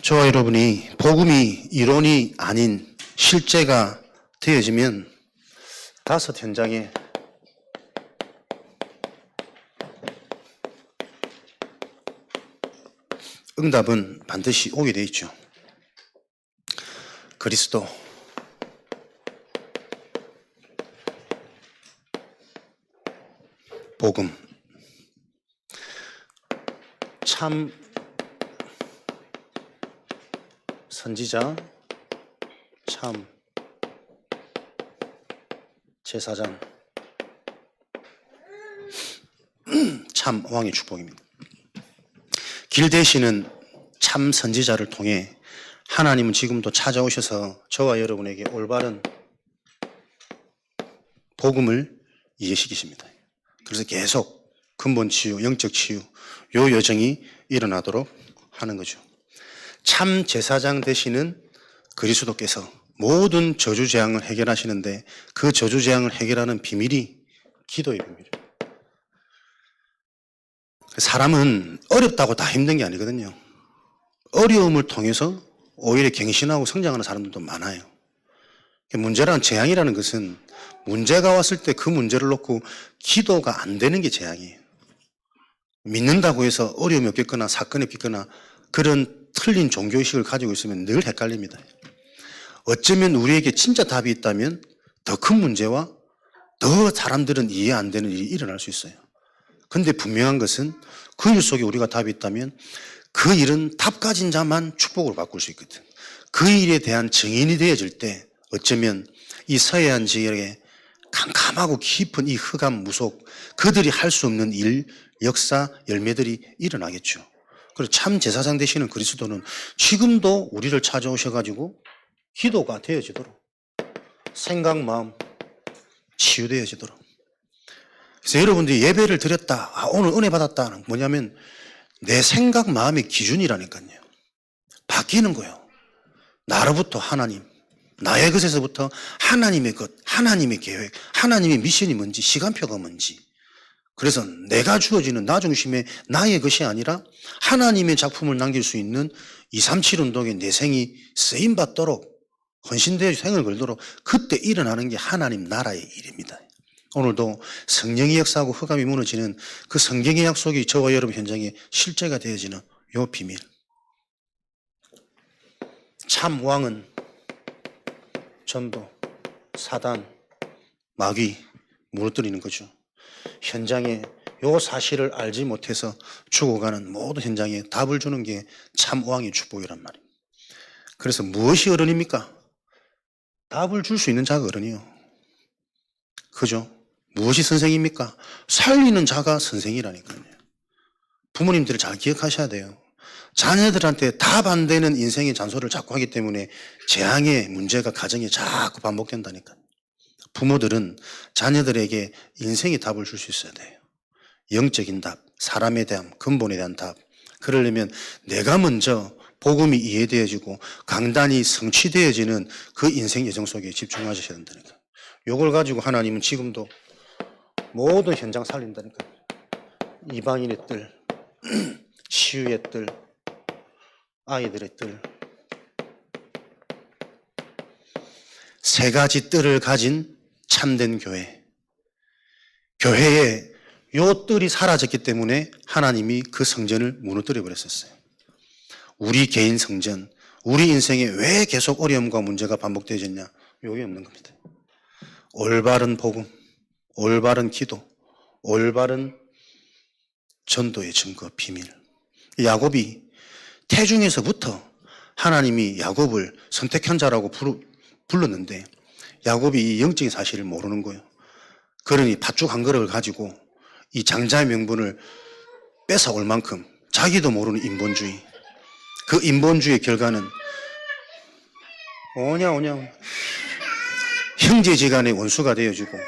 저와 여러분이 복음이 이론이 아닌 실제가 되어지면 5 현장에 응답은 반드시 오게 돼 있죠. 그리스도, 복음, 참 선지자, 참 제사장, 참 왕의 축복입니다. 길 되시는 참 선지자를 통해 하나님은 지금도 찾아오셔서 저와 여러분에게 올바른 복음을 이해시키십니다. 그래서 계속 근본 치유, 영적 치유, 요 여정이 일어나도록 하는 거죠. 참 제사장 되시는 그리스도께서 모든 저주재앙을 해결하시는데 그 저주재앙을 해결하는 비밀이 기도의 비밀이에요. 사람은 어렵다고 다 힘든 게 아니거든요. 어려움을 통해서 오히려 갱신하고 성장하는 사람들도 많아요. 문제라는 재앙이라는 것은 문제가 왔을 때 그 문제를 놓고 기도가 안 되는 게 재앙이에요. 믿는다고 해서 어려움이 없겠거나 사건이 없겠거나 그런 틀린 종교의식을 가지고 있으면 늘 헷갈립니다. 어쩌면 우리에게 진짜 답이 있다면 더 큰 문제와 더 사람들은 이해 안 되는 일이 일어날 수 있어요. 근데 분명한 것은 그 일 속에 우리가 답이 있다면 그 일은 답 가진 자만 축복으로 바꿀 수 있거든. 그 일에 대한 증인이 되어질 때 어쩌면 이 서해안 지역에 캄캄하고 깊은 이 흑암 무속, 그들이 할 수 없는 일, 역사, 열매들이 일어나겠죠. 그리고 참 제사장 되시는 그리스도는 지금도 우리를 찾아오셔가지고 기도가 되어지도록, 생각, 마음 치유되어지도록. 그래서 여러분들이 예배를 드렸다, 오늘 은혜 받았다, 뭐냐면 내 생각, 마음의 기준이라니까요. 바뀌는 거예요. 나로부터 하나님, 나의 것에서부터 하나님의 것, 하나님의 계획, 하나님의 미션이 뭔지, 시간표가 뭔지. 그래서 내가 주어지는 나 중심의 나의 것이 아니라 하나님의 작품을 남길 수 있는 237 운동에 내 생이 쓰임받도록 헌신되어 생을 걸도록 그때 일어나는 게 하나님 나라의 일입니다. 오늘도 성령의 역사하고 흑암이 무너지는 그 성경의 약속이 저와 여러분 현장에 실제가 되어지는 요 비밀. 참 왕은 전도, 사단, 마귀 무너뜨리는 거죠. 현장에 요 사실을 알지 못해서 죽어가는 모든 현장에 답을 주는 게 참 왕의 축복이란 말이에요. 그래서 무엇이 어른입니까? 답을 줄 수 있는 자가 어른이요. 그죠? 무엇이 선생입니까? 살리는 자가 선생이라니까요. 부모님들을 잘 기억하셔야 돼요. 자녀들한테 답 안 되는 인생의 잔소리를 자꾸 하기 때문에 재앙의 문제가 가정에 자꾸 반복된다니까요. 부모들은 자녀들에게 인생의 답을 줄 수 있어야 돼요. 영적인 답, 사람에 대한 근본에 대한 답. 그러려면 내가 먼저 복음이 이해되어지고 강단이 성취되어지는 그 인생 여정 속에 집중하셔야 된다니까요. 이걸 가지고 하나님은 지금도 모든 현장 살린다니까요. 이방인의 뜰, 치유의 뜰, 아이들의 뜰, 3가지 뜰을 가진 참된 교회. 교회에 요 뜰이 사라졌기 때문에 하나님이 그 성전을 무너뜨려 버렸었어요. 우리 개인 성전, 우리 인생에 왜 계속 어려움과 문제가 반복되어졌냐? 요게 없는 겁니다. 올바른 복음, 올바른 기도, 올바른 전도의 증거, 비밀. 야곱이 태중에서부터 하나님이 야곱을 선택한 자라고 불렀는데 야곱이 이 영적인 사실을 모르는 거예요. 그러니 팥죽 한 그릇을 가지고 이 장자의 명분을 뺏어올 만큼 자기도 모르는 인본주의. 그 인본주의의 결과는 오냐 형제지간의 원수가 되어지고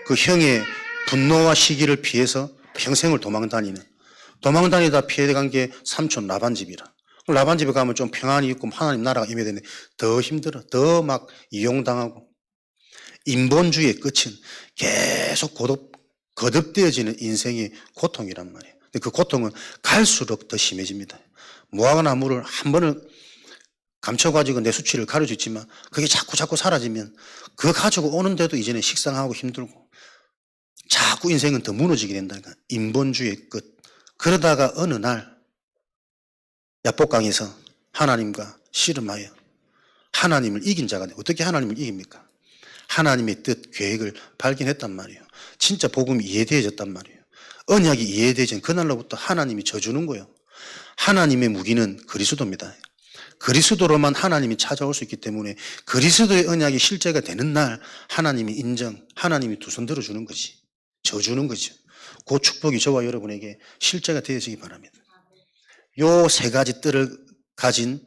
그 형의 분노와 시기를 피해서 평생을 도망다니다 피해간 게 삼촌 라반집이라. 라반집에 가면 좀 평안이 있고 하나님 나라가 임해야 되는데 더 힘들어. 더 막 이용당하고. 인본주의의 끝은 계속 거듭되어지는 인생의 고통이란 말이에요. 근데 그 고통은 갈수록 더 심해집니다. 무화과나무를 한 번을 감춰가지고 내 수치를 가릴 수 있지만 그게 자꾸 사라지면 그거 가지고 오는데도 이제는 식상하고 힘들고 자꾸 인생은 더 무너지게 된다니까. 인본주의의 끝. 그러다가 어느 날 야복강에서 하나님과 씨름하여 하나님을 이긴 자가 돼. 어떻게 하나님을 이깁니까? 하나님의 뜻, 계획을 발견했단 말이에요. 진짜 복음이 이해되어졌단 말이에요. 언약이 이해되어진 그날로부터 하나님이 져주는 거예요. 하나님의 무기는 그리스도입니다. 그리스도로만 하나님이 찾아올 수 있기 때문에 그리스도의 언약이 실제가 되는 날 하나님이 인정, 하나님이 두 손 들어주는 거지. 져주는 거죠. 그 축복이 저와 여러분에게 실제가 되어지기 바랍니다. 요 세 가지 뜰을 가진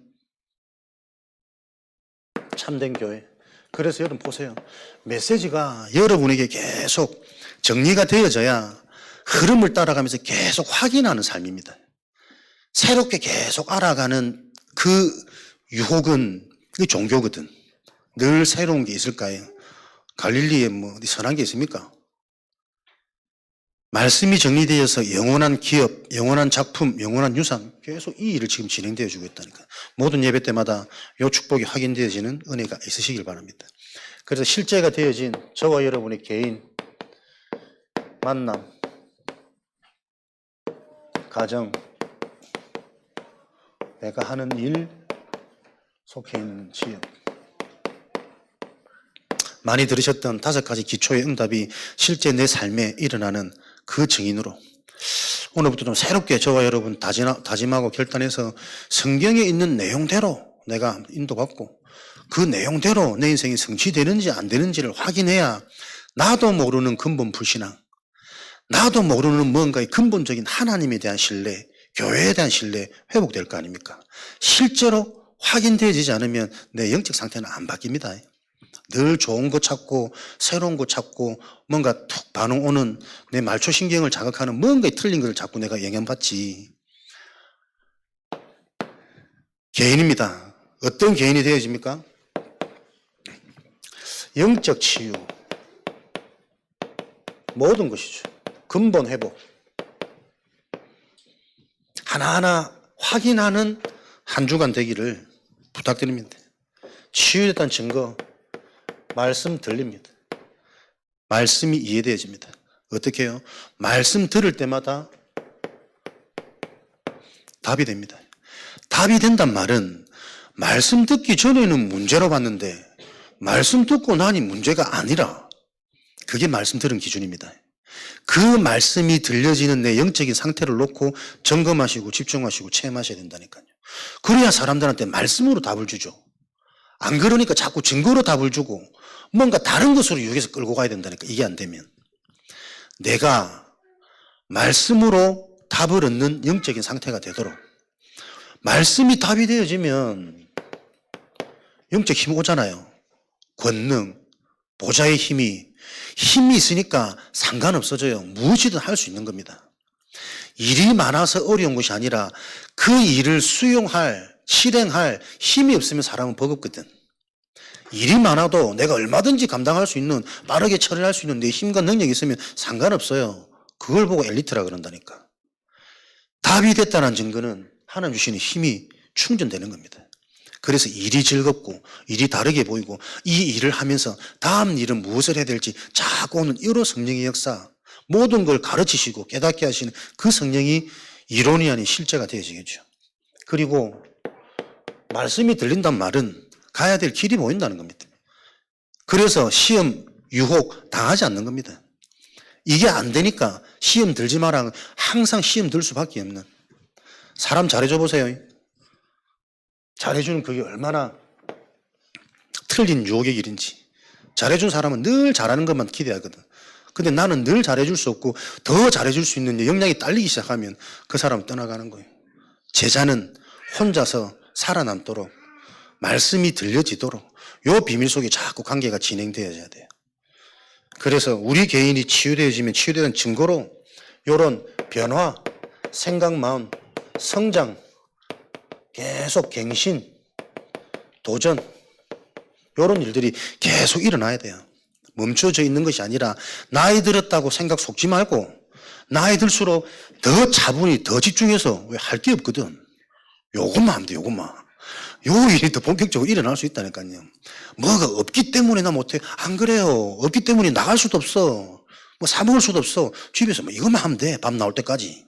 참된 교회. 그래서 여러분 보세요. 메시지가 여러분에게 계속 정리가 되어져야 흐름을 따라가면서 계속 확인하는 삶입니다. 새롭게 계속 알아가는 그 유혹은 그 종교거든. 늘 새로운 게 있을까요? 갈릴리에 뭐 어디 선한 게 있습니까? 말씀이 정리되어서 영원한 기업, 영원한 작품, 영원한 유산 계속 이 일을 지금 진행되어 주고 있다니까. 모든 예배 때마다 이 축복이 확인되어지는 은혜가 있으시길 바랍니다. 그래서 실제가 되어진 저와 여러분의 개인 만남, 가정, 내가 하는 일, 속해 있는 지역. 많이 들으셨던 5가지 기초의 응답이 실제 내 삶에 일어나는 그 증인으로 오늘부터 좀 새롭게 저와 여러분 다짐하고 결단해서 성경에 있는 내용대로 내가 인도받고 그 내용대로 내 인생이 성취되는지 안 되는지를 확인해야 나도 모르는 근본 불신앙, 나도 모르는 뭔가의 근본적인 하나님에 대한 신뢰, 교회에 대한 신뢰 회복될 거 아닙니까? 실제로 확인되어지지 않으면 내 영적 상태는 안 바뀝니다. 늘 좋은 거 찾고 새로운 거 찾고 뭔가 툭 반응 오는 내 말초신경을 자극하는 뭔가 틀린 걸 자꾸 내가 영향받지. 개인입니다. 어떤 개인이 되어집니까? 영적 치유. 모든 것이죠. 근본 회복. 하나하나 확인하는 한 주간 되기를 부탁드립니다. 치유됐다는 증거 말씀 들립니다. 말씀이 이해되어집니다. 어떻게 해요? 말씀 들을 때마다 답이 됩니다. 답이 된단 말은 말씀 듣기 전에는 문제로 봤는데 말씀 듣고 나니 문제가 아니라 그게 말씀 들은 기준입니다. 그 말씀이 들려지는 내 영적인 상태를 놓고 점검하시고 집중하시고 체험하셔야 된다니까요. 그래야 사람들한테 말씀으로 답을 주죠. 안 그러니까 자꾸 증거로 답을 주고 뭔가 다른 것으로 유혹해서 끌고 가야 된다니까. 이게 안 되면 내가 말씀으로 답을 얻는 영적인 상태가 되도록 말씀이 답이 되어지면 영적 힘 오잖아요. 권능, 보좌의 힘이 있으니까 상관없어져요. 무엇이든 할 수 있는 겁니다. 일이 많아서 어려운 것이 아니라 그 일을 수용할, 실행할 힘이 없으면 사람은 버겁거든. 일이 많아도 내가 얼마든지 감당할 수 있는, 빠르게 처리할 수 있는 내 힘과 능력이 있으면 상관없어요. 그걸 보고 엘리트라 그런다니까. 답이 됐다는 증거는 하나님 주시는 힘이 충전되는 겁니다. 그래서 일이 즐겁고 일이 다르게 보이고 이 일을 하면서 다음 일은 무엇을 해야 될지 자꾸 오는 여러 성령의 역사, 모든 걸 가르치시고 깨닫게 하시는 그 성령이 이론이 아닌 실제가 되어지겠죠. 그리고 말씀이 들린단 말은 가야 될 길이 보인다는 겁니다. 그래서 시험, 유혹 당하지 않는 겁니다. 이게 안 되니까 시험 들지 마라. 항상 시험 들 수밖에 없는. 사람 잘해줘 보세요. 잘해주는 그게 얼마나 틀린 유혹의 길인지. 잘해준 사람은 늘 잘하는 것만 기대하거든. 근데 나는 늘 잘해줄 수 없고 더 잘해줄 수 있는 역량이 딸리기 시작하면 그 사람은 떠나가는 거예요. 제자는 혼자서 살아남도록 말씀이 들려지도록 요 비밀 속에 자꾸 관계가 진행되어야 돼요. 그래서 우리 개인이 치유되어지면 치유되는 증거로 요런 변화, 생각, 마음, 성장, 계속 갱신, 도전 이런 일들이 계속 일어나야 돼요. 멈춰져 있는 것이 아니라 나이 들었다고 생각 속지 말고 나이 들수록 더 차분히 더 집중해서 왜 할 게 없거든. 요것만 하면 돼. 요것만. 요 일이 더 본격적으로 일어날 수 있다니까요. 뭐가 없기 때문에 나 못해. 안 그래요. 없기 때문에 나갈 수도 없어. 뭐 사먹을 수도 없어. 집에서 뭐 이것만 하면 돼. 밥 나올 때까지.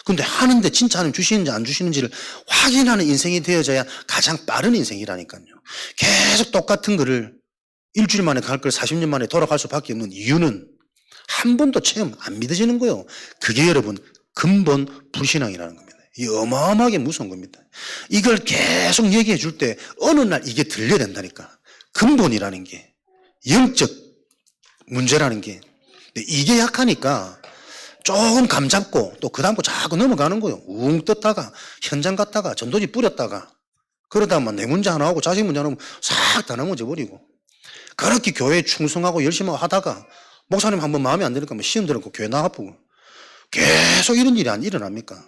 근데 하는데 진짜 하나님 주시는지 안 주시는지를 확인하는 인생이 되어져야 가장 빠른 인생이라니까요. 계속 똑같은 거를 일주일 만에 갈 걸 40년 만에 돌아갈 수밖에 없는 이유는 한 번도 체험 안 믿어지는 거예요. 그게 여러분 근본 불신앙이라는 겁니다. 이 어마어마하게 무서운 겁니다. 이걸 계속 얘기해 줄 때 어느 날 이게 들려야 된다니까. 근본이라는 게 영적 문제라는 게 이게 약하니까 조금 감잡고 또 그 다음 거 자꾸 넘어가는 거예요. 웅 떴다가 현장 갔다가 전도지 뿌렸다가 그러다만 내 문제 하나 하고 자식 문제 하나 하면 싹 다 넘어져 버리고 그렇게 교회에 충성하고 열심히 하다가 목사님 한번 마음에 안 드니까 뭐 시험 들었고 교회 나가보고 계속 이런 일이 안 일어납니까?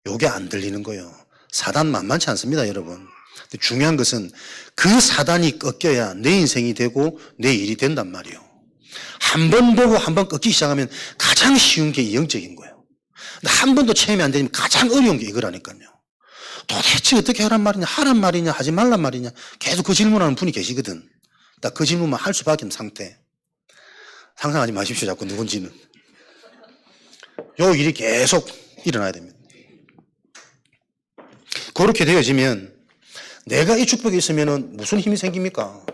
요게 안 들리는 거예요. 사단 만만치 않습니다, 여러분. 근데 중요한 것은 그 사단이 꺾여야 내 인생이 되고 내 일이 된단 말이에요. 한 번 보고 한 번 꺾기 시작하면 가장 쉬운 게 영적인 거예요. 근데 한 번도 체험이 안 되면 가장 어려운 게 이거라니까요. 도대체 어떻게 하란 말이냐, 하란 말이냐, 하지 말란 말이냐, 계속 그 질문하는 분이 계시거든. 딱 그 질문만 할 수밖에 없는 상태. 상상하지 마십시오, 자꾸 누군지는. 요 일이 계속 일어나야 됩니다. 그렇게 되어지면 내가 이 축복이 있으면 무슨 힘이 생깁니까?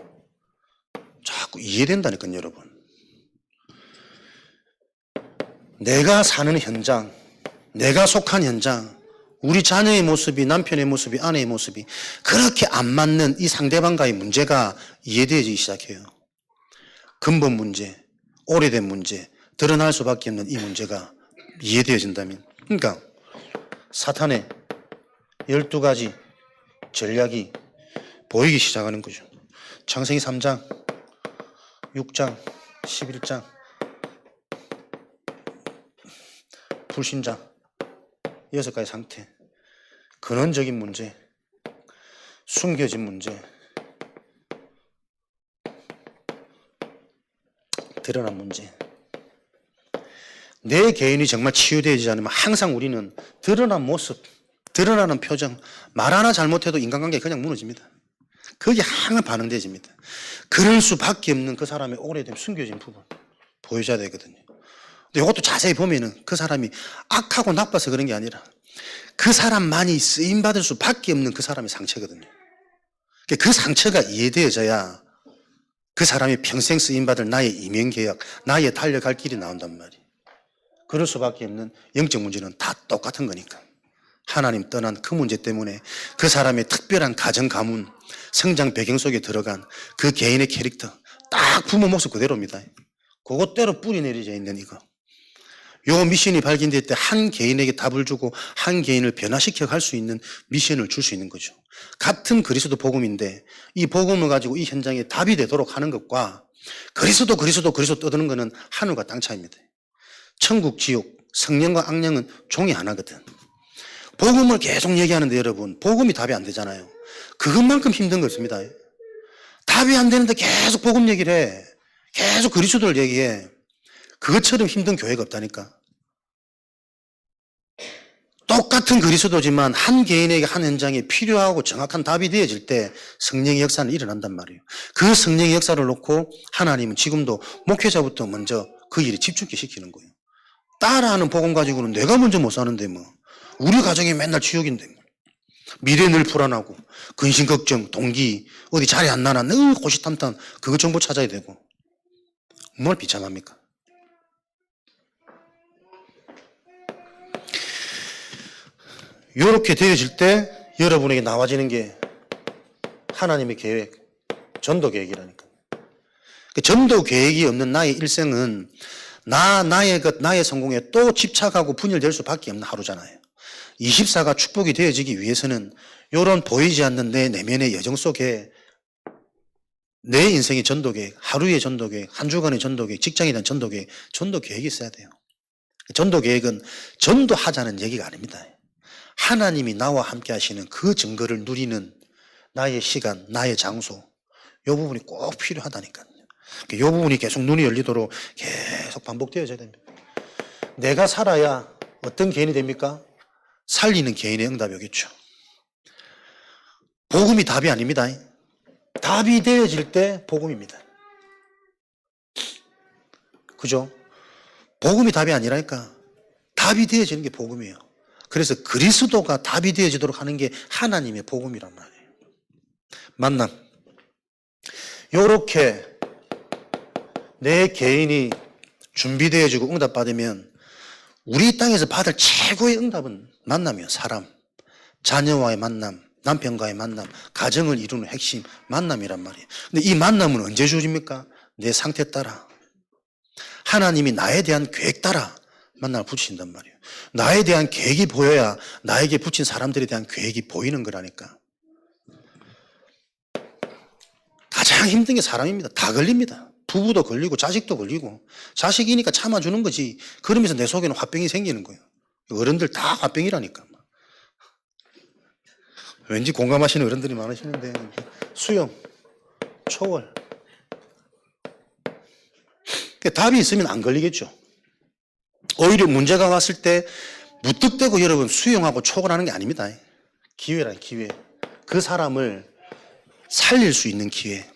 자꾸 이해된다니까요, 여러분. 내가 사는 현장, 내가 속한 현장, 우리 자녀의 모습이, 남편의 모습이, 아내의 모습이 그렇게 안 맞는 이 상대방과의 문제가 이해되어지기 시작해요. 근본 문제, 오래된 문제, 드러날 수밖에 없는 이 문제가 이해되어진다면, 그러니까 사탄의 12가지 전략이 보이기 시작하는 거죠. 창세기 3장, 6장, 11장, 불신자 6가지 상태, 근원적인 문제, 숨겨진 문제, 드러난 문제. 내 개인이 정말 치유되지 않으면 항상 우리는 드러난 모습, 드러나는 표정, 말 하나 잘못해도 인간관계가 그냥 무너집니다. 그게 항상 반응되집니다. 그럴 수밖에 없는 그 사람의 오래된 숨겨진 부분 보여줘야 되거든요. 근데 이것도 자세히 보면은 그 사람이 악하고 나빠서 그런 게 아니라 그 사람만이 쓰임받을 수밖에 없는 그 사람의 상처거든요. 그 상처가 이해되어져야 그 사람이 평생 쓰임받을 나의 이면계약, 나의 달려갈 길이 나온단 말이에요. 그럴 수밖에 없는 영적 문제는 다 똑같은 거니까. 하나님 떠난 그 문제 때문에 그 사람의 특별한 가정 가문, 성장 배경 속에 들어간 그 개인의 캐릭터, 딱 부모 모습 그대로입니다. 그것대로 뿌리 내려져 있는 이거. 요 미션이 발견될 때 한 개인에게 답을 주고 한 개인을 변화시켜 갈 수 있는 미션을 줄 수 있는 거죠. 같은 그리스도 복음인데 이 복음을 가지고 이 현장에 답이 되도록 하는 것과 그리스도 떠드는 것은 하늘과 땅 차이입니다. 천국, 지옥, 성령과 악령은 종이 하나거든. 복음을 계속 얘기하는데 여러분, 복음이 답이 안 되잖아요. 그것만큼 힘든 거 없습니다. 답이 안 되는데 계속 복음 얘기를 해. 계속 그리스도를 얘기해. 그것처럼 힘든 교회가 없다니까. 똑같은 그리스도지만 한 개인에게 한 현장에 필요하고 정확한 답이 되어질 때 성령의 역사는 일어난단 말이에요. 그 성령의 역사를 놓고 하나님은 지금도 목회자부터 먼저 그 일에 집중케 시키는 거예요. 따라하는 복음 가지고는 내가 먼저 못 사는데 뭐. 우리 가정이 맨날 지옥인데 뭐. 미래 늘 불안하고 근심 걱정, 동기, 어디 자리 안 나나 늘 호시탐탐 그거 정보 찾아야 되고. 뭘 비참합니까? 이렇게 되어질 때 여러분에게 나와지는 게 하나님의 계획, 전도 계획이라니까. 그 전도 계획이 없는 나의 일생은 나의 것, 나의 성공에 또 집착하고 분열될 수밖에 없는 하루잖아요. 24가 축복이 되어지기 위해서는 이런 보이지 않는 내 내면의 여정 속에 내 인생의 전도 계획, 하루의 전도 계획, 한 주간의 전도 계획, 직장에 대한 전도 계획, 전도 계획이 있어야 돼요. 전도 계획은 전도하자는 얘기가 아닙니다. 하나님이 나와 함께 하시는 그 증거를 누리는 나의 시간, 나의 장소, 이 부분이 꼭 필요하다니까요. 이 부분이 계속 눈이 열리도록 계속 반복되어져야 됩니다. 내가 살아야 어떤 개인이 됩니까? 살리는 개인의 응답이 오겠죠. 복음이 답이 아닙니다. 답이 되어질 때 복음입니다. 그죠? 복음이 답이 아니라니까. 답이 되어지는 게 복음이에요. 그래서 그리스도가 답이 되어지도록 하는 게 하나님의 복음이란 말이에요. 만남. 요렇게 내 개인이 준비되어지고 응답받으면 우리 땅에서 받을 최고의 응답은 만남이에요. 사람. 자녀와의 만남, 남편과의 만남, 가정을 이루는 핵심 만남이란 말이에요. 근데 이 만남은 언제 주어집니까? 내 상태 따라. 하나님이 나에 대한 계획 따라 만남을 붙이신단 말이에요. 나에 대한 계획이 보여야 나에게 붙인 사람들에 대한 계획이 보이는 거라니까. 가장 힘든 게 사람입니다. 다 걸립니다. 부부도 걸리고 자식도 걸리고. 자식이니까 참아주는 거지. 그러면서 내 속에는 화병이 생기는 거예요. 어른들 다 화병이라니까. 왠지 공감하시는 어른들이 많으시는데 수영, 초월. 답이 있으면 안 걸리겠죠. 오히려 문제가 왔을 때 무턱대고 여러분 수용하고 초월하는 게 아닙니다. 기회란 기회. 그 사람을 살릴 수 있는 기회.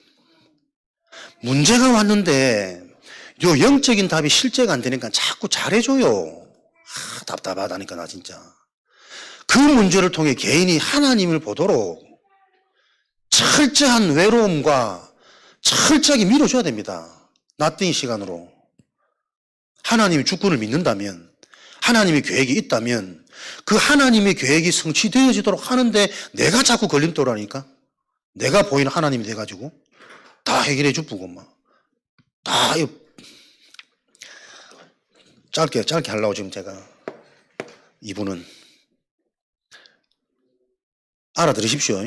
문제가 왔는데 요 영적인 답이 실제가 안 되니까 자꾸 잘해줘요. 답답하다니까 나 진짜. 그 문제를 통해 개인이 하나님을 보도록 철저한 외로움과 철저하게 밀어줘야 됩니다. 낮된 시간으로. 하나님이 주권을 믿는다면, 하나님의 계획이 있다면 그 하나님의 계획이 성취되어지도록 하는데 내가 자꾸 걸림돌 하니까 내가 보이는 하나님이 돼가지고 다 해결해 주고 막 다 짧게 하려고 지금 제가 이분은 알아들으십시오.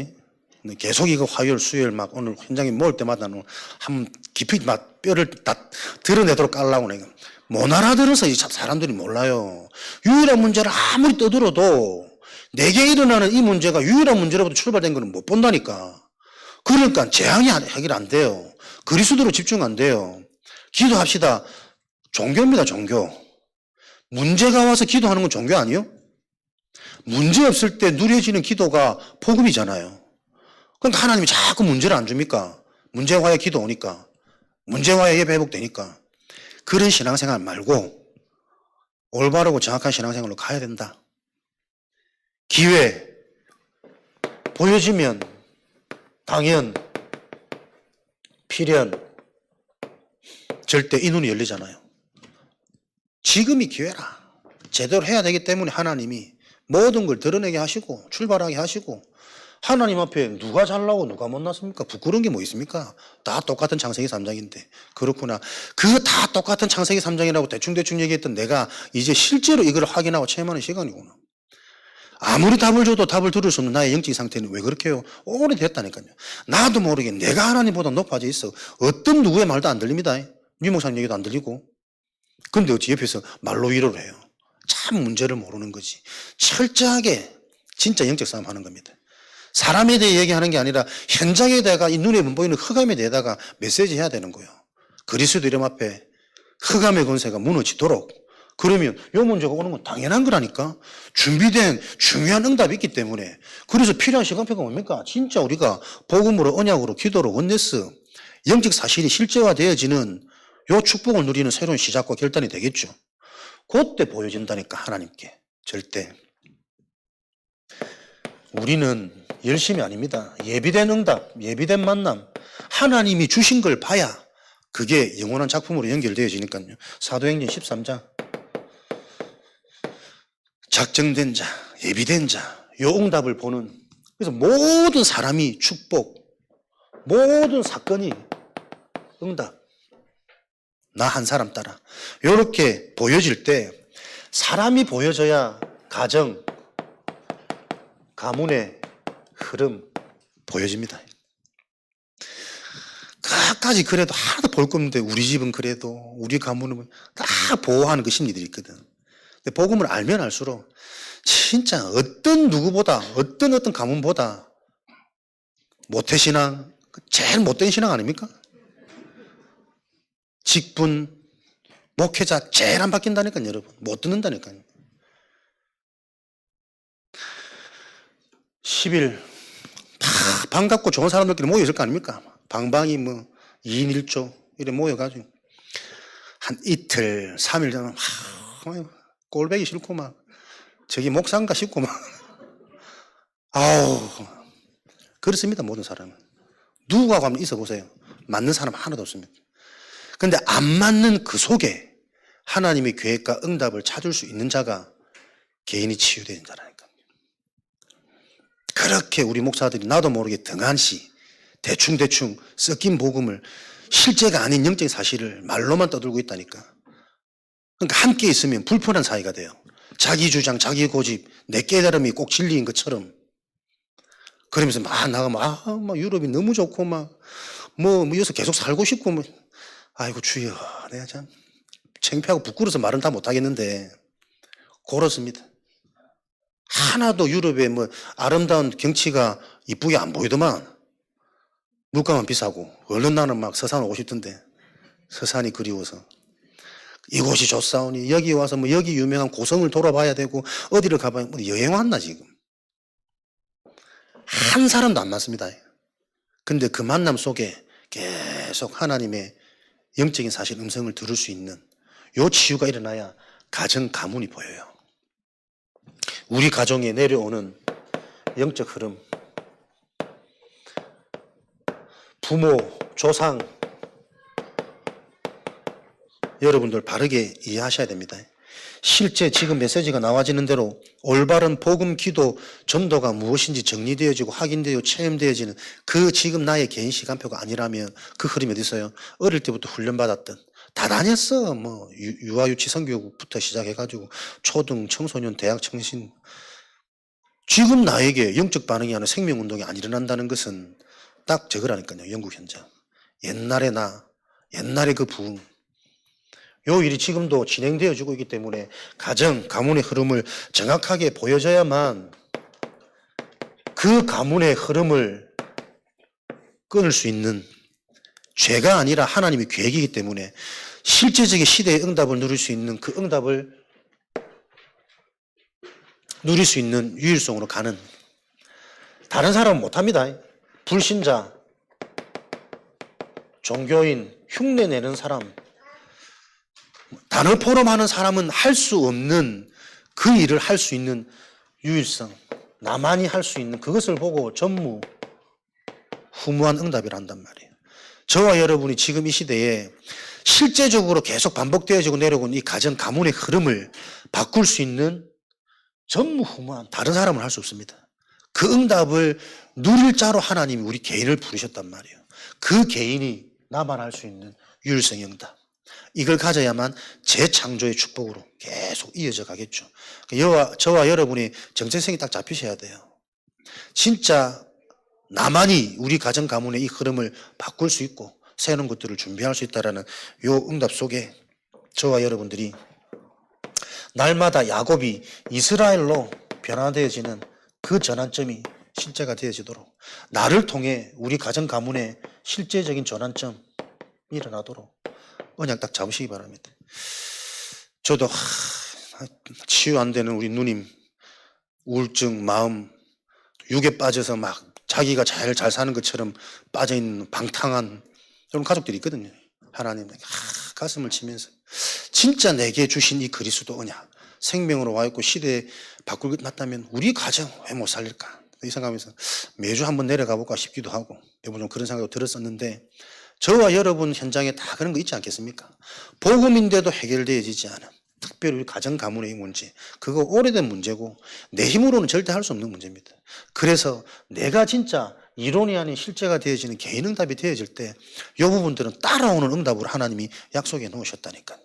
계속 이거 화요일, 수요일 막 오늘 현장에 모을 때마다 한번 깊이 막 뼈를 다 드러내도록 깔라고 내가. 못 알아들어서 이 사람들이 몰라요. 유일한 문제를 아무리 떠들어도 내게 일어나는 이 문제가 유일한 문제로부터 출발된 거는 못 본다니까. 그러니까 재앙이 해결 안 돼요. 그리스도로 집중 안 돼요. 기도합시다. 종교입니다, 종교. 문제가 와서 기도하는 건 종교 아니에요? 문제 없을 때 누려지는 기도가 복음이잖아요. 그러니까 하나님이 자꾸 문제를 안 줍니까? 문제 와야 기도 오니까. 문제 와야 예배 회복되니까. 그런 신앙생활 말고 올바르고 정확한 신앙생활로 가야 된다. 기회 보여지면 당연, 필연, 절대 이 눈이 열리잖아요. 지금이 기회라. 제대로 해야 되기 때문에 하나님이 모든 걸 드러내게 하시고 출발하게 하시고 하나님 앞에 누가 잘나고 누가 못났습니까? 부끄러운 게 뭐 있습니까? 다 똑같은 창세기 3장인데 그렇구나. 그 다 똑같은 창세기 3장이라고 대충 얘기했던 내가 이제 실제로 이걸 확인하고 체험하는 시간이구나. 아무리 답을 줘도 답을 들을 수 없는 나의 영적 상태는 왜 그렇게 해요? 오래됐다니까요. 나도 모르게 내가 하나님보다 높아져 있어. 어떤 누구의 말도 안 들립니다. 유 목사님 얘기도 안 들리고. 근데 어찌 옆에서 말로 위로를 해요. 참 문제를 모르는 거지. 철저하게 진짜 영적 싸움 하는 겁니다. 사람에 대해 얘기하는 게 아니라 현장에다가 이 눈에 못 보이는 흑암에 대해다가 메시지 해야 되는 거예요. 그리스도 이름 앞에 흑암의 권세가 무너지도록. 그러면 이 문제가 오는 건 당연한 거라니까. 준비된 중요한 응답이 있기 때문에. 그래서 필요한 시간표가 뭡니까? 진짜 우리가 복음으로 언약으로 기도로 원네스 영적 사실이 실제화되어지는 요 축복을 누리는 새로운 시작과 결단이 되겠죠. 그때 보여진다니까 하나님께. 절대. 우리는 열심이 아닙니다. 예비된 응답, 예비된 만남, 하나님이 주신 걸 봐야 그게 영원한 작품으로 연결되어지니까요. 사도행전 13장. 작정된 자, 예비된 자, 요 응답을 보는. 그래서 모든 사람이 축복, 모든 사건이 응답. 나 한 사람 따라. 요렇게 보여질 때 사람이 보여져야 가정, 가문의 흐름 보여집니다. 끝까지 그래도 하나도 볼 거 없는데 우리 집은 그래도 우리 가문은 다 보호하는 그 심리들이 있거든. 근데 복음을 알면 알수록 진짜 어떤 누구보다 어떤 가문보다 모태신앙, 제일 못된 신앙 아닙니까? 직분, 목회자 제일 안 바뀐다니까요, 여러분. 못 듣는다니까요. 10일 다 방 갖고 좋은 사람들끼리 모여 있을 거 아닙니까? 방방이 뭐 2인 1조 이래 모여가지고 한 이틀 3일 전에 막 꼴배기 싫고 막 저기 목상가 싶고 막 아우 그렇습니다. 모든 사람은 누구하고 한번 있어 보세요. 맞는 사람 하나도 없습니다. 그런데 안 맞는 그 속에 하나님의 계획과 응답을 찾을 수 있는 자가 개인이 치유되는 자라니까. 그렇게 우리 목사들이 나도 모르게 등한시 대충 섞인 복음을 실제가 아닌 영적인 사실을 말로만 떠들고 있다니까. 그러니까 함께 있으면 불편한 사이가 돼요. 자기 주장, 자기 고집, 내 깨달음이 꼭 진리인 것처럼. 그러면서 막 나가면 막 유럽이 너무 좋고 뭐 여기서 계속 살고 싶고 뭐 아이고 주여 내가 참 창피하고 부끄러워서 말은 다 못하겠는데 그렇습니다. 하나도 유럽의 뭐 아름다운 경치가 이쁘게 안 보이더만 물가만 비싸고 얼른 나는 막 서산 오고 싶던데 서산이 그리워서 이곳이 좋사오니 여기 와서 뭐 여기 유명한 고성을 돌아봐야 되고 어디를 가봐야 뭐 여행 왔나 지금. 한 사람도 안 맞습니다. 근데 그 만남 속에 계속 하나님의 영적인 사실 음성을 들을 수 있는 요 치유가 일어나야 가정 가문이 보여요. 우리 가정에 내려오는 영적 흐름, 부모, 조상 여러분들 바르게 이해하셔야 됩니다. 실제 지금 메시지가 나와지는 대로 올바른 복음, 기도, 전도가 무엇인지 정리되어지고 확인되어 체험되어지는 그 지금 나의 개인 시간표가 아니라면 그 흐름이 어디 있어요? 어릴 때부터 훈련받았던 다 다녔어. 뭐 유아유치 성교육부터 시작해가지고 초등, 청소년, 대학, 청신 지금 나에게 영적 반응이 아니라 생명운동이 안 일어난다는 것은 딱 저거라니까요. 영국 현장. 옛날에 그 부흥 요 일이 지금도 진행되어지고 있기 때문에 가정, 가문의 흐름을 정확하게 보여줘야만 그 가문의 흐름을 끊을 수 있는 죄가 아니라 하나님의 계획이기 때문에 실제적인 시대의 응답을 누릴 수 있는 그 응답을 누릴 수 있는 유일성으로 가는 다른 사람은 못합니다. 불신자, 종교인, 흉내내는 사람 단어 포럼하는 사람은 할 수 없는 그 일을 할 수 있는 유일성, 나만이 할 수 있는 그것을 보고 전무후무한 응답을 한단 말이에요. 저와 여러분이 지금 이 시대에 실제적으로 계속 반복되어지고 내려오는 이 가정, 가문의 흐름을 바꿀 수 있는 전무후무한 다른 사람은 할 수 없습니다. 그 응답을 누릴 자로 하나님이 우리 개인을 부르셨단 말이에요. 그 개인이 나만 할 수 있는 유일성의 응답. 이걸 가져야만 재창조의 축복으로 계속 이어져 가겠죠. 저와 여러분이 정체성이 딱 잡히셔야 돼요. 진짜 나만이 우리 가정 가문의 이 흐름을 바꿀 수 있고 새로운 것들을 준비할 수 있다는 요 응답 속에 저와 여러분들이 날마다 야곱이 이스라엘로 변화되어지는 그 전환점이 실제가 되어지도록 나를 통해 우리 가정 가문의 실제적인 전환점이 일어나도록 언약 딱 잡으시기 바랍니다. 저도 치유 안 되는 우리 누님 우울증, 마음, 육에 빠져서 막 자기가 잘 사는 것처럼 빠져있는 방탕한 그런 가족들이 있거든요. 하나님에게 가슴을 치면서 진짜 내게 주신 이 그리스도 언약 생명으로 와 있고 시대에 바꿀 것 같다면 우리 가정 왜 못 살릴까? 이 생각하면서 매주 한번 내려가 볼까 싶기도 하고 대부분 좀 그런 생각도 들었었는데 저와 여러분 현장에 다 그런 거 있지 않겠습니까? 복음인데도 해결되어지지 않은 특별히 우리 가정 가문의 문제 그거 오래된 문제고 내 힘으로는 절대 할 수 없는 문제입니다. 그래서 내가 진짜 이론이 아닌 실제가 되어지는 개인 응답이 되어질 때 이 부분들은 따라오는 응답으로 하나님이 약속해 놓으셨다니까요.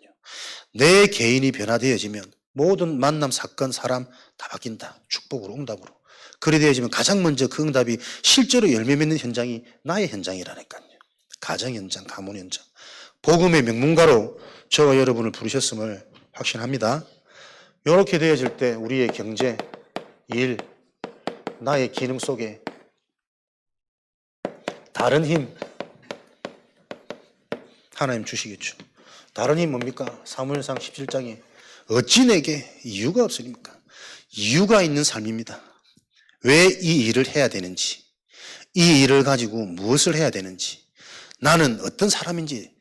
내 개인이 변화되어지면 모든 만남, 사건, 사람 다 바뀐다. 축복으로 응답으로. 그래 되어지면 가장 먼저 그 응답이 실제로 열매 맺는 현장이 나의 현장이라니까요. 가정 현장, 가문 현장. 복음의 명문가로 저와 여러분을 부르셨음을 확신합니다. 이렇게 되어질 때 우리의 경제, 일, 나의 기능 속에 다른 힘 하나님 주시겠죠. 다른 힘 뭡니까? 사무엘상 17장에 어찌 내게 이유가 없으리까? 이유가 있는 삶입니다. 왜 이 일을 해야 되는지, 이 일을 가지고 무엇을 해야 되는지, 나는 어떤 사람인지,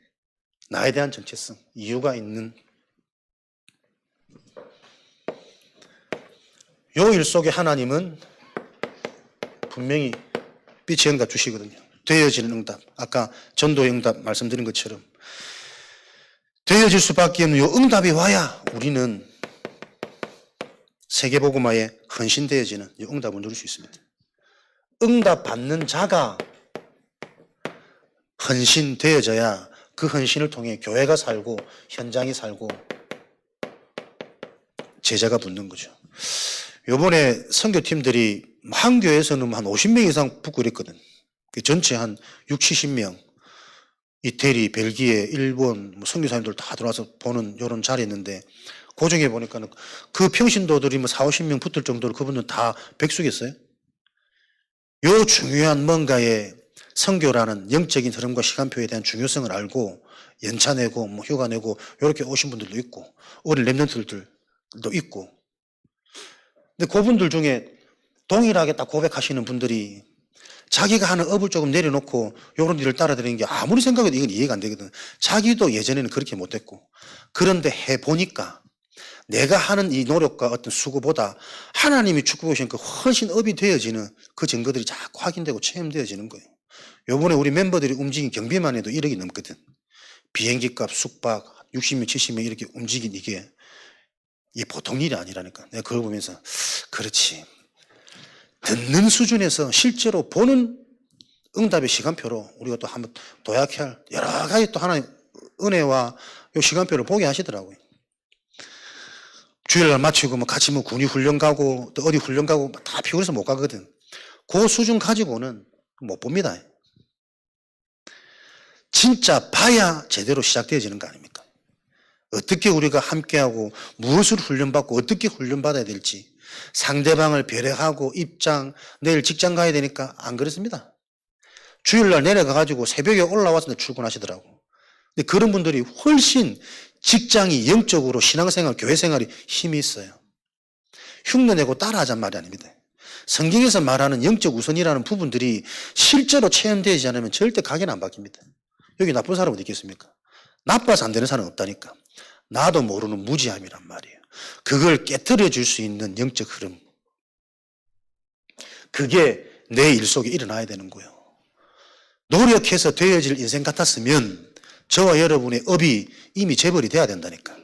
나에 대한 정체성, 이유가 있는 요 일 속에 하나님은 분명히 빛의 응답 주시거든요. 되어지는 응답. 아까 전도의 응답 말씀드린 것처럼 되어질 수밖에 없는 요 응답이 와야 우리는 세계복음화에 헌신되어지는 이 응답을 누릴 수 있습니다. 응답 받는 자가 헌신되어져야 그 헌신을 통해 교회가 살고 현장이 살고 제자가 붙는 거죠. 요번에 선교팀들이 한 교회에서는 한 50명 이상 붙고 이랬거든. 전체 한 6, 70명. 이태리, 벨기에, 일본 선교사님들 다 들어와서 보는 이런 자리였는데 그 중에 보니까는 그 평신도들이 뭐 4, 50명 붙을 정도로 그분들 다 백수겠어요? 요 중요한 뭔가의 선교라는 영적인 흐름과 시간표에 대한 중요성을 알고 연차 내고 뭐 휴가 내고 이렇게 오신 분들도 있고 어린 랩런트들도 있고 근데 그분들 중에 동일하게 딱 고백하시는 분들이 자기가 하는 업을 조금 내려놓고 이런 일을 따라다니는 게 아무리 생각해도 이건 이해가 안 되거든. 자기도 예전에는 그렇게 못했고 그런데 해보니까 내가 하는 이 노력과 어떤 수고보다 하나님이 축복해 주신 그 훨씬 업이 되어지는 그 증거들이 자꾸 확인되고 체험되어지는 거예요. 요번에 우리 멤버들이 움직인 경비만 해도 1억이 넘거든. 비행기 값, 숙박, 60명, 70명 이렇게 움직인 이게 보통 일이 아니라니까. 내가 그걸 보면서 그렇지. 듣는 수준에서 실제로 보는 응답의 시간표로 우리가 또 한번 도약해야 할 여러 가지 또 하나의 은혜와 이 시간표를 보게 하시더라고요. 주일날 마치고 뭐 같이 뭐 군이 훈련 가고 또 어디 훈련 가고 다 피곤해서 못 가거든. 그 수준 가지고는 못 봅니다. 진짜 봐야 제대로 시작되어지는 거 아닙니까? 어떻게 우리가 함께하고 무엇을 훈련받고 어떻게 훈련받아야 될지 상대방을 배려하고 입장, 내일 직장 가야 되니까 안 그렇습니다. 주일날 내려가가지고 새벽에 올라와서 출근하시더라고. 근데 그런 분들이 훨씬 직장이 영적으로 신앙생활, 교회생활이 힘이 있어요. 흉내내고 따라하자는 말이 아닙니다. 성경에서 말하는 영적 우선이라는 부분들이 실제로 체험되지 않으면 절대 가게는 안 바뀝니다. 여기 나쁜 사람은 있겠습니까? 나빠서 안 되는 사람은 없다니까. 나도 모르는 무지함이란 말이에요. 그걸 깨트려 줄 수 있는 영적 흐름. 그게 내 일 속에 일어나야 되는 거예요. 노력해서 되어질 인생 같았으면 저와 여러분의 업이 이미 재벌이 돼야 된다니까.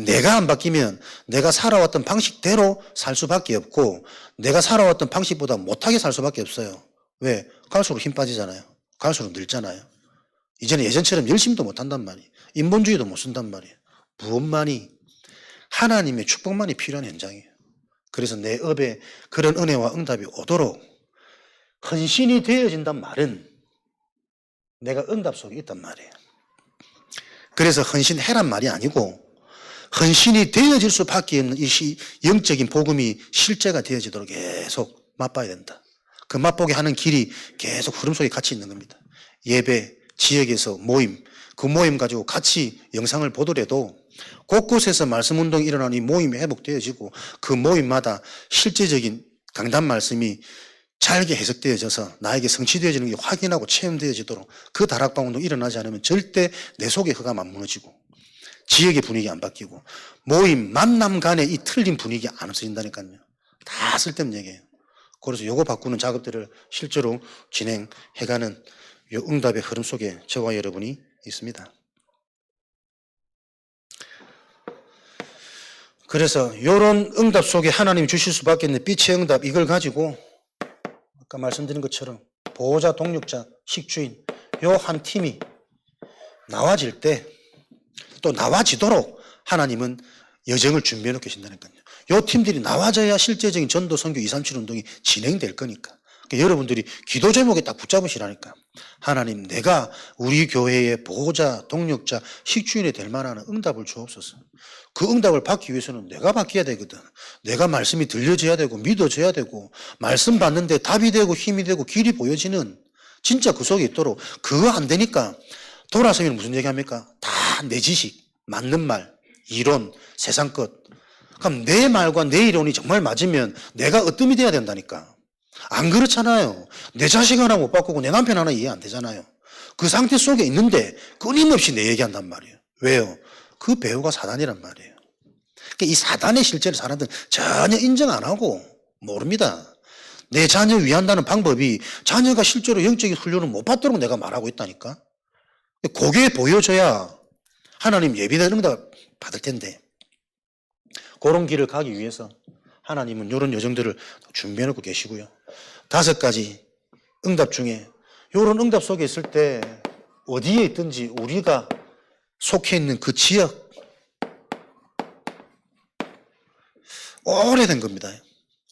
내가 안 바뀌면 내가 살아왔던 방식대로 살 수밖에 없고 내가 살아왔던 방식보다 못하게 살 수밖에 없어요. 왜? 갈수록 힘 빠지잖아요. 갈수록 늙잖아요. 이제는 예전처럼 열심히도 못한단 말이에요. 인본주의도 못 쓴단 말이에요. 무엇만이 하나님의 축복만이 필요한 현장이에요. 그래서 내 업에 그런 은혜와 응답이 오도록 헌신이 되어진단 말은 내가 응답 속에 있단 말이에요. 그래서 헌신해란 말이 아니고 헌신이 되어질 수밖에 없는 이 영적인 복음이 실제가 되어지도록 계속 맛봐야 된다. 그 맛보게 하는 길이 계속 흐름 속에 같이 있는 겁니다. 예배, 지역에서 모임, 그 모임 가지고 같이 영상을 보더라도 곳곳에서 말씀 운동이 일어나는 이 모임이 회복되어지고 그 모임마다 실제적인 강단 말씀이 잘게 해석되어져서 나에게 성취되어지는 게 확인하고 체험되어지도록 그 다락방 운동이 일어나지 않으면 절대 내 속의 흑암 안 무너지고 지역의 분위기 안 바뀌고 모임, 만남 간의 이 틀린 분위기 안 없어진다니까요. 다 쓸데없는 얘기예요. 그래서 요거 바꾸는 작업들을 실제로 진행해가는 요 응답의 흐름 속에 저와 여러분이 있습니다. 그래서 이런 응답 속에 하나님이 주실 수밖에 없는 빛의 응답 이걸 가지고 아까 말씀드린 것처럼 보호자, 동력자, 식주인 요 한 팀이 나와질 때 또 나와지도록 하나님은 여정을 준비해 놓고 계신다니까요. 요 팀들이 나와져야 실제적인 전도, 선교, 237 운동이 진행될 거니까. 그러니까 여러분들이 기도 제목에 딱 붙잡으시라니까. 하나님, 내가 우리 교회의 보호자, 동력자, 식주인이 될 만한 응답을 주옵소서. 그 응답을 받기 위해서는 내가 바뀌어야 되거든. 내가 말씀이 들려져야 되고 믿어져야 되고 말씀 받는데 답이 되고 힘이 되고 길이 보여지는 진짜 그 속에 있도록 그거 안 되니까 돌아서면 무슨 얘기합니까? 다 내 지식, 맞는 말, 이론, 세상 것. 그럼 내 말과 내 이론이 정말 맞으면 내가 으뜸이 돼야 된다니까. 안 그렇잖아요. 내 자식 하나 못 바꾸고 내 남편 하나 이해 안 되잖아요. 그 상태 속에 있는데 끊임없이 내 얘기한단 말이에요. 왜요? 그 배우가 사단이란 말이에요. 그러니까 이 사단의 실제를 사람들은 전혀 인정 안 하고 모릅니다. 내 자녀 위한다는 방법이 자녀가 실제로 영적인 훈련을 못 받도록 내가 말하고 있다니까. 그게 보여줘야 하나님 예비된 응답 받을 텐데, 그런 길을 가기 위해서 하나님은 이런 여정들을 준비해 놓고 계시고요. 5가지 응답 중에 이런 응답 속에 있을 때 어디에 있든지 우리가 속해 있는 그 지역, 오래된 겁니다.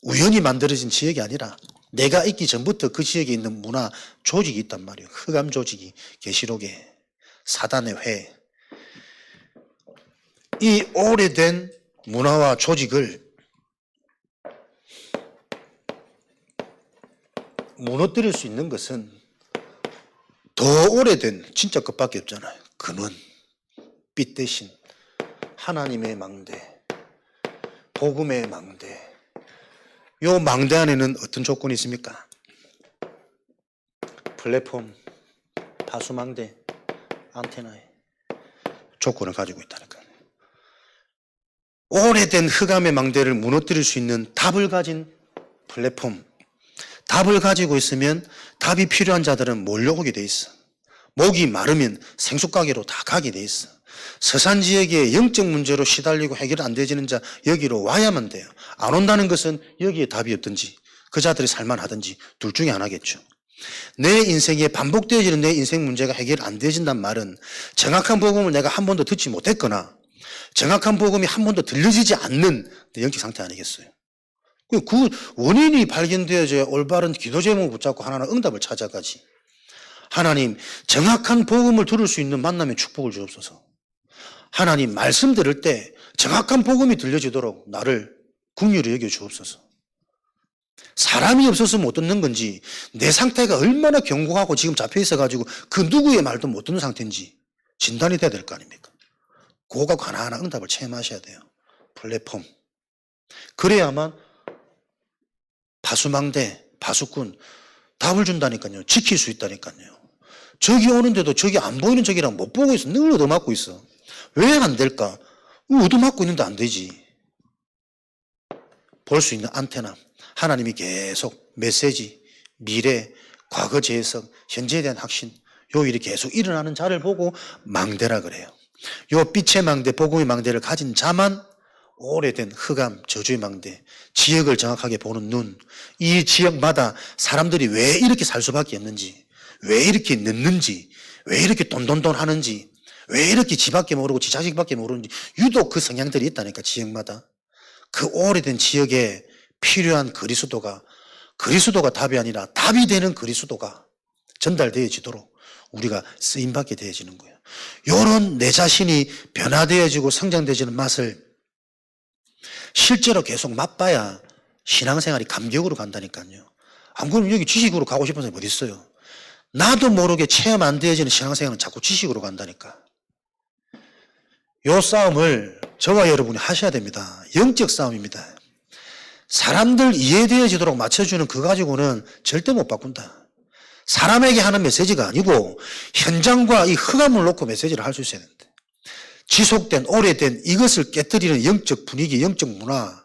우연히 만들어진 지역이 아니라 내가 있기 전부터 그 지역에 있는 문화 조직이 있단 말이에요. 흑암 조직이, 계시록에, 사단의 회. 이 오래된 문화와 조직을 무너뜨릴 수 있는 것은 더 오래된 진짜 것밖에 없잖아요. 근원, 빛 대신 하나님의 망대, 복음의 망대. 요 망대 안에는 어떤 조건이 있습니까? 플랫폼, 파수망대, 안테나에 조건을 가지고 있다니까요. 오래된 흑암의 망대를 무너뜨릴 수 있는 답을 가진 플랫폼, 답을 가지고 있으면 답이 필요한 자들은 몰려오게 돼 있어. 목이 마르면 생수가게로 다 가게 돼 있어. 서산 지역의 영적 문제로 시달리고 해결 안 되지는 자 여기로 와야만 돼요. 안 온다는 것은 여기에 답이 없든지 그 자들이 살만하든지 둘 중에 하나겠죠. 내 인생에 반복되어지는 내 인생 문제가 해결 안 되어진단 말은 정확한 복음을 내가 한 번도 듣지 못했거나 정확한 복음이 한 번도 들려지지 않는 영적 상태 아니겠어요. 그 원인이 발견되어져야 올바른 기도 제목을 붙잡고 하나는 응답을 찾아가지. 하나님, 정확한 복음을 들을 수 있는 만남의 축복을 주옵소서. 하나님, 말씀 들을 때 정확한 복음이 들려지도록 나를 긍휼히 여겨 주옵소서. 사람이 없어서 못 듣는 건지 내 상태가 얼마나 견고하고 지금 잡혀 있어가지고 그 누구의 말도 못 듣는 상태인지 진단이 돼야 될 거 아닙니까? 그거 갖고 하나하나 응답을 체험하셔야 돼요. 플랫폼. 그래야만 파수망대, 파수꾼 답을 준다니까요. 지킬 수 있다니까요. 적이 오는데도 적이 안 보이는 적이랑 못 보고 있어. 늘 얻어맞고 있어. 왜 안 될까? 얻어맞고 있는데 안 되지. 볼 수 있는 안테나. 하나님이 계속 메시지, 미래, 과거 재해석, 현재에 대한 확신, 요 일이 계속 일어나는 자를 보고 망대라 그래요. 요 빛의 망대, 복음의 망대를 가진 자만 오래된 흑암, 저주의 망대, 지역을 정확하게 보는 눈, 이 지역마다 사람들이 왜 이렇게 살 수밖에 없는지, 왜 이렇게 늦는지, 왜 이렇게 돈돈돈 하는지, 왜 이렇게 지밖에 모르고 지 자식밖에 모르는지 유독 그 성향들이 있다니까. 지역마다 그 오래된 지역에 필요한 그리스도가 답이 아니라 답이 되는 그리스도가 전달되어지도록 우리가 쓰임받게 되어지는 거예요. 요런 내 자신이 변화되어지고 성장되어지는 맛을 실제로 계속 맛봐야 신앙생활이 감격으로 간다니까요. 안 그러면 여기 지식으로 가고 싶은 사람이 어디 있어요? 나도 모르게 체험 안 되어지는 신앙생활은 자꾸 지식으로 간다니까. 요 싸움을 저와 여러분이 하셔야 됩니다. 영적 싸움입니다. 사람들 이해되어지도록 맞춰주는 그거 가지고는 절대 못 바꾼다. 사람에게 하는 메시지가 아니고 현장과 이 흑암을 놓고 메시지를 할 수 있어야 되는데, 지속된 오래된 이것을 깨뜨리는 영적 분위기, 영적 문화,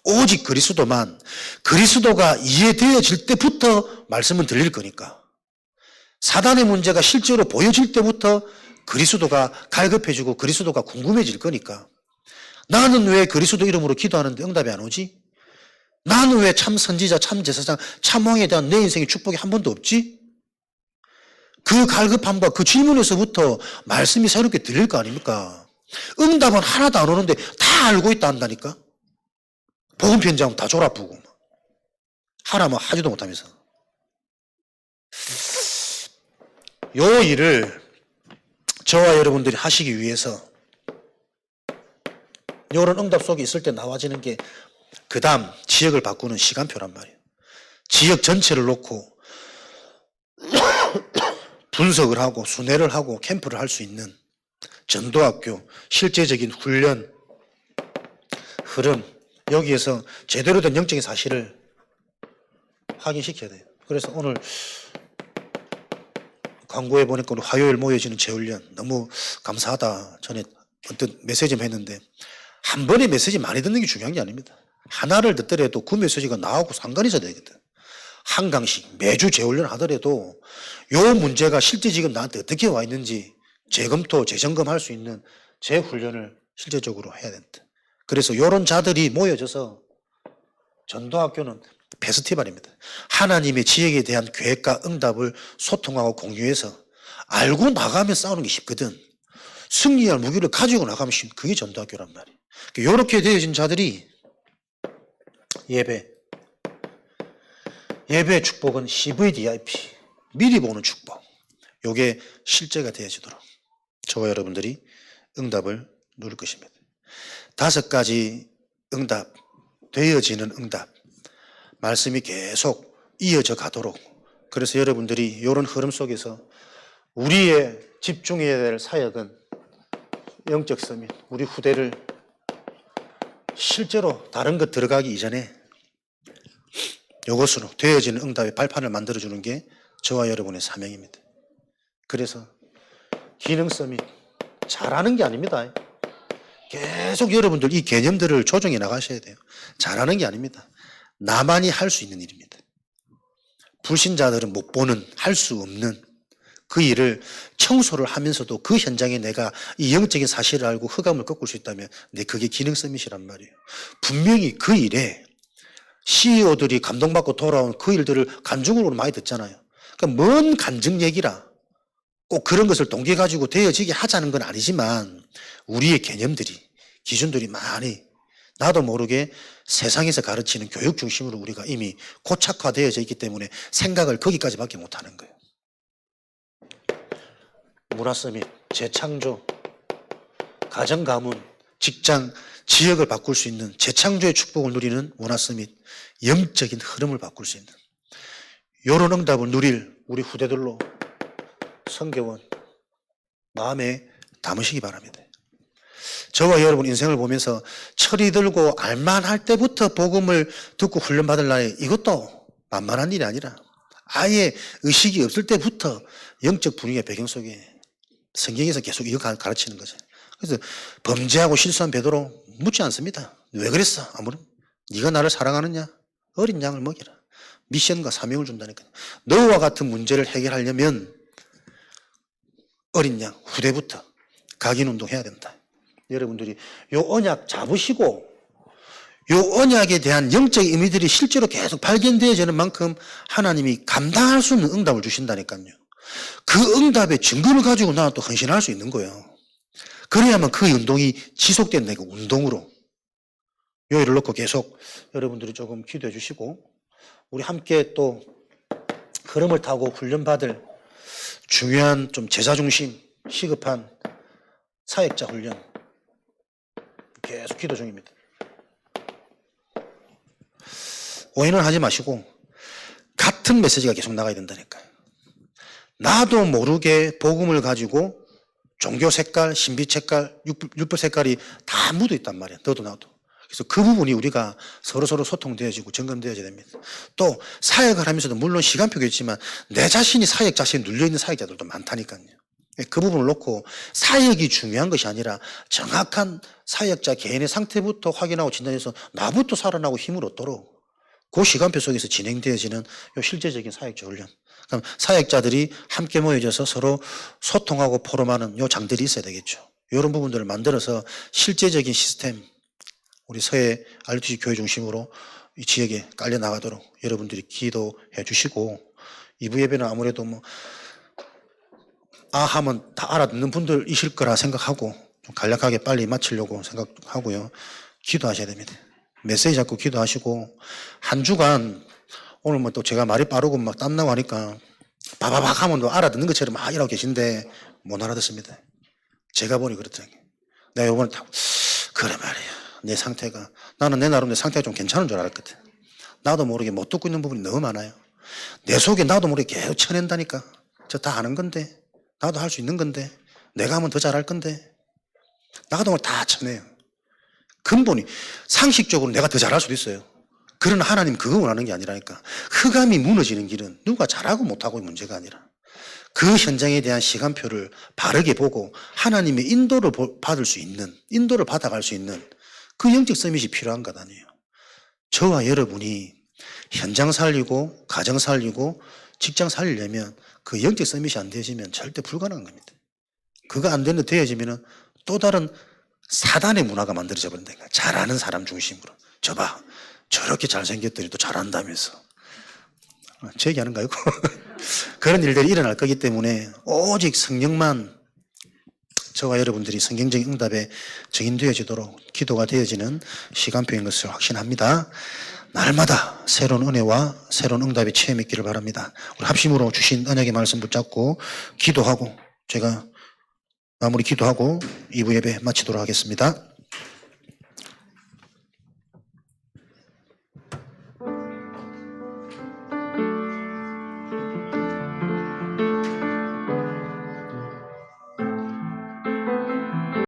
오직 그리스도만, 그리스도가 이해되어질 때부터 말씀은 들릴 거니까. 사단의 문제가 실제로 보여질 때부터 그리스도가 갈급해지고 그리스도가 궁금해질 거니까. 나는 왜 그리스도 이름으로 기도하는데 응답이 안 오지? 나는 왜 참 선지자, 참 제사장, 참 왕에 대한 내 인생의 축복이 한 번도 없지? 그 갈급함과 그 질문에서부터 말씀이 새롭게 들릴 거 아닙니까? 응답은 하나도 안 오는데 다 알고 있다 한다니까? 복음 편지하면 다 졸아보고 하라면 하지도 못하면서. 요 일을 저와 여러분들이 하시기 위해서 이런 응답 속에 있을 때 나와지는 게 그 다음 지역을 바꾸는 시간표란 말이에요. 지역 전체를 놓고 분석을 하고 순회를 하고 캠프를 할 수 있는 전도학교, 실제적인 훈련, 흐름, 여기에서 제대로 된 영적인 사실을 확인시켜야 돼요. 그래서 오늘 광고에 보니까 우리 화요일 모여지는 재훈련 너무 감사하다. 전에 어떤 메시지 했는데 한 번에 메시지 많이 듣는 게 중요한 게 아닙니다. 하나를 듣더라도 그 메시지가 나하고 상관이 있어야 되거든. 한 강씩 매주 재훈련 하더라도 요 문제가 실제 지금 나한테 어떻게 와 있는지 재검토, 재점검할 수 있는 재훈련을 실제적으로 해야 된다. 그래서 요런 자들이 모여져서 전도학교는 페스티벌입니다. 하나님의 지역에 대한 계획과 응답을 소통하고 공유해서 알고 나가면 싸우는 게 쉽거든. 승리할 무기를 가지고 나가면 그게 전도학교란 말이에요. 이렇게 되어진 자들이 예배 축복은 CVDIP, 미리 보는 축복. 요게 실제가 되어지도록 저와 여러분들이 응답을 누릴 것입니다. 5가지 응답, 되어지는 응답, 말씀이 계속 이어져 가도록. 그래서 여러분들이 이런 흐름 속에서 우리의 집중해야 될 사역은 영적 서밋, 우리 후대를 실제로 다른 것 들어가기 이전에 이것으로 되어지는 응답의 발판을 만들어주는 게 저와 여러분의 사명입니다. 그래서 기능 서밋 잘하는 게 아닙니다. 계속 여러분들 이 개념들을 조정해 나가셔야 돼요. 잘하는 게 아닙니다. 나만이 할 수 있는 일입니다. 불신자들은 못 보는, 할 수 없는 그 일을 청소를 하면서도 그 현장에 내가 이 영적인 사실을 알고 흑암을 꺾을 수 있다면 그게 기능 서밋이란 말이에요. 분명히 그 일에 CEO들이 감동받고 돌아온 그 일들을 간증으로 많이 듣잖아요. 그러니까 먼 간증 얘기라 꼭 그런 것을 동기해 가지고 되어지게 하자는 건 아니지만 우리의 개념들이, 기준들이 많이 나도 모르게 세상에서 가르치는 교육 중심으로 우리가 이미 고착화되어져 있기 때문에 생각을 거기까지밖에 못하는 거예요. 문화서밋, 재창조, 가정가문, 직장, 지역을 바꿀 수 있는 재창조의 축복을 누리는 문화서밋, 영적인 흐름을 바꿀 수 있는 이런 응답을 누릴 우리 후대들로 성경원 마음에 담으시기 바랍니다. 저와 여러분 인생을 보면서 철이 들고 알만할 때부터 복음을 듣고 훈련받을 날에 이것도 만만한 일이 아니라 아예 의식이 없을 때부터 영적 분위기의 배경 속에 성경에서 계속 이거 가르치는 거죠. 그래서 범죄하고 실수한 베드로 묻지 않습니다. 왜 그랬어? 아무런 네가 나를 사랑하느냐? 어린 양을 먹이라. 미션과 사명을 준다니까요. 너와 같은 문제를 해결하려면 어린 양 후대부터 각인 운동해야 된다. 여러분들이 요 언약 잡으시고 요 언약에 대한 영적 의미들이 실제로 계속 발견되어지는 만큼 하나님이 감당할 수 없는 응답을 주신다니까요. 그 응답의 증거를 가지고 나는 또 헌신할 수 있는 거예요. 그래야만 그 운동이 지속된다. 그 운동으로. 요일을 놓고 계속 여러분들이 조금 기도해 주시고 우리 함께 또 흐름을 타고 훈련받을 중요한 좀 제자 중심 시급한 사역자 훈련 계속 기도 중입니다. 오해는 하지 마시고 같은 메시지가 계속 나가야 된다니까요. 나도 모르게 복음을 가지고 종교 색깔, 신비 색깔, 율법 색깔이 다 묻어 있단 말이에요. 너도 나도. 그래서 그 부분이 우리가 서로서로 소통되어지고 점검되어져야 됩니다. 또 사역을 하면서도 물론 시간표가 있지만 내 자신이 사역 자신에 눌려있는 사역자들도 많다니까요. 그 부분을 놓고 사역이 중요한 것이 아니라 정확한 사역자 개인의 상태부터 확인하고 진단해서 나부터 살아나고 힘을 얻도록 그 시간표 속에서 진행되어지는 요 실제적인 사역자 훈련. 그럼 사역자들이 함께 모여져서 서로 소통하고 포럼하는 요 장들이 있어야 되겠죠. 이런 부분들을 만들어서 실제적인 시스템, 우리 서해 RUTC 교회 중심으로 이 지역에 깔려 나가도록 여러분들이 기도해 주시고 2부 예배는 아무래도 하면 다 알아듣는 분들이실 거라 생각하고 좀 간략하게 빨리 마치려고 생각하고요. 기도하셔야 됩니다. 메시지 잡고 기도하시고 한 주간 오늘 또 제가 말이 빠르고 막 땀나고 하니까 바바박 하면 또 알아듣는 것처럼 막 이러고 계신데 못 알아듣습니다. 제가 보니 그렇더라고요. 내가 요번에 그래 말이야. 내 상태가 나는 내 나름 내 상태가 좀 괜찮은 줄 알았거든. 나도 모르게 못 듣고 있는 부분이 너무 많아요. 내 속에 나도 모르게 계속 쳐낸다니까. 저 다 아는 건데 나도 할 수 있는 건데 내가 하면 더 잘할 건데 나도 모르게 다 쳐내요. 근본이 상식적으로 내가 더 잘할 수도 있어요. 그러나 하나님 그거 원하는 게 아니라니까. 흑암이 무너지는 길은 누가 잘하고 못하고의 문제가 아니라 그 현장에 대한 시간표를 바르게 보고 하나님의 인도를 받을 수 있는, 인도를 받아갈 수 있는 그 영적 서밋이 필요한 것 아니에요. 저와 여러분이 현장 살리고 가정 살리고 직장 살리려면 그 영적 서밋이 안 되어지면 절대 불가능한 겁니다. 그거 안 되어지면 또 다른 사단의 문화가 만들어져 버린다니까. 잘하는 사람 중심으로. 저봐, 저렇게 잘생겼더니 또 잘한다면서. 제 얘기하는 거고. 그런 일들이 일어날 거기 때문에 오직 성령만 저와 여러분들이 성경적인 응답에 적인되어지도록 기도가 되어지는 시간표인 것을 확신합니다. 날마다 새로운 은혜와 새로운 응답의 체험이 있기를 바랍니다. 우리 합심으로 주신 언약의 말씀 붙잡고 기도하고 제가 마무리 기도하고 2부 예배 마치도록 하겠습니다.